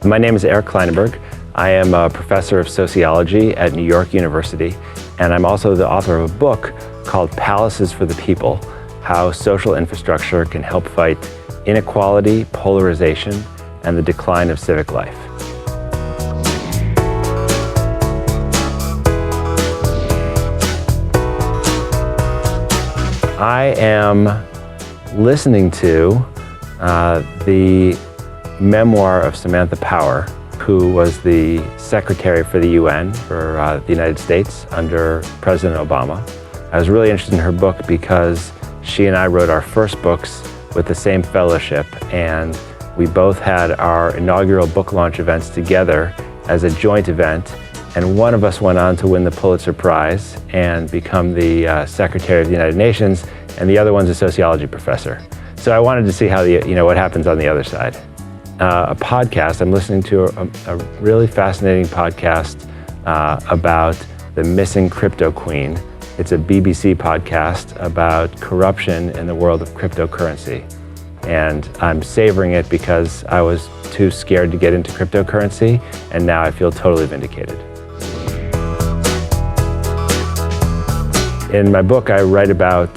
My name is Eric Klinenberg. I am a professor of sociology at New York University, and I'm also the author of a book called Palaces for the People: How Social Infrastructure Can Help Fight Inequality, Polarization, and the Decline of Civic Life. I am listening to the memoir of Samantha Power, who was the Secretary for the UN for the United States under President Obama. I was really interested in her book because she and I wrote our first books with the same fellowship, and we both had our inaugural book launch events together as a joint event, and one of us went on to win the Pulitzer Prize and become the Secretary of the United Nations, and the other one's a sociology professor. So I wanted to see how what happens on the other side. A podcast, I'm listening to a really fascinating podcast about the missing crypto queen. It's a BBC podcast about corruption in the world of cryptocurrency. And I'm savoring it because I was too scared to get into cryptocurrency, and now I feel totally vindicated. In my book, I write about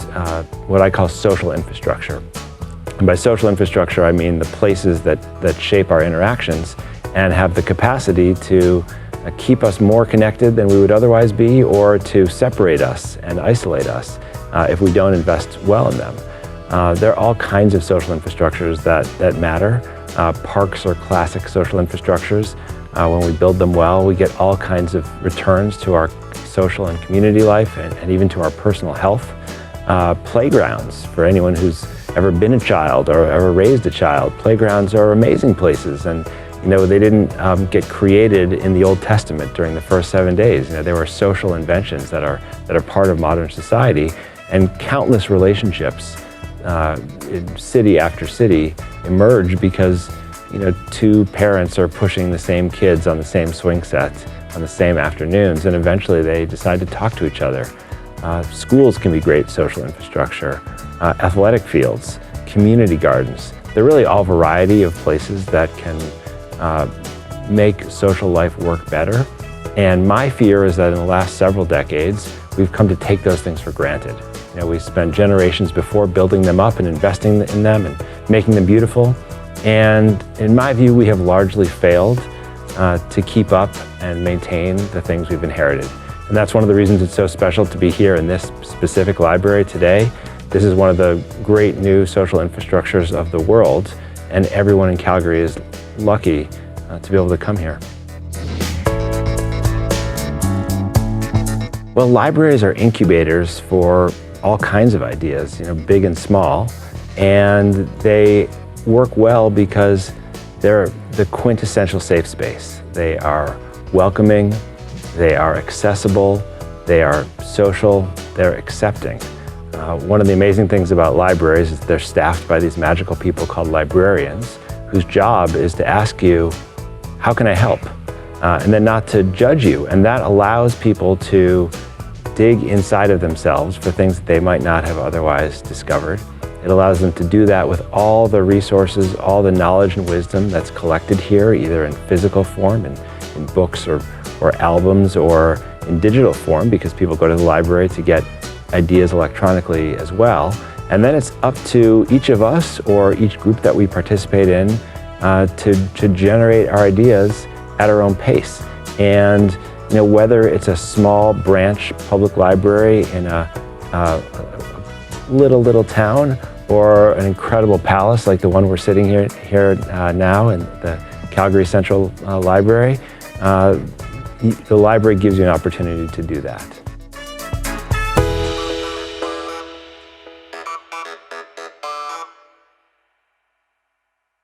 what I call social infrastructure. And by social infrastructure, I mean the places that shape our interactions and have the capacity to keep us more connected than we would otherwise be, or to separate us and isolate us if we don't invest well in them. There are all kinds of social infrastructures that matter. Parks are classic social infrastructures. When we build them well, we get all kinds of returns to our social and community life, and even to our personal health. Playgrounds, for anyone who's ever been a child or ever raised a child, playgrounds are amazing places. And they didn't get created in the Old Testament during the first 7 days. They were social inventions that are part of modern society, and countless relationships in city after city emerge because two parents are pushing the same kids on the same swing set on the same afternoons, and eventually they decide to talk to each other. Schools can be great social infrastructure, athletic fields, community gardens. They're really all variety of places that can make social life work better. And my fear is that in the last several decades, we've come to take those things for granted. We spent generations before building them up and investing in them and making them beautiful. And in my view, we have largely failed to keep up and maintain the things we've inherited. And that's one of the reasons it's so special to be here in this specific library today. This is one of the great new social infrastructures of the world, and everyone in Calgary is lucky to be able to come here. Well, libraries are incubators for all kinds of ideas, big and small, and they work well because they're the quintessential safe space. They are welcoming, they are accessible, they are social, they're accepting. One of the amazing things about libraries is they're staffed by these magical people called librarians, whose job is to ask you, how can I help? And then not to judge you. And that allows people to dig inside of themselves for things that they might not have otherwise discovered. It allows them to do that with all the resources, all the knowledge and wisdom that's collected here, either in physical form, in books or albums, or in digital form, because people go to the library to get ideas electronically as well. And then it's up to each of us or each group that we participate in to generate our ideas at our own pace. And whether it's a small branch public library in a little town, or an incredible palace like the one we're sitting here now in the Calgary Central Library, the library gives you an opportunity to do that.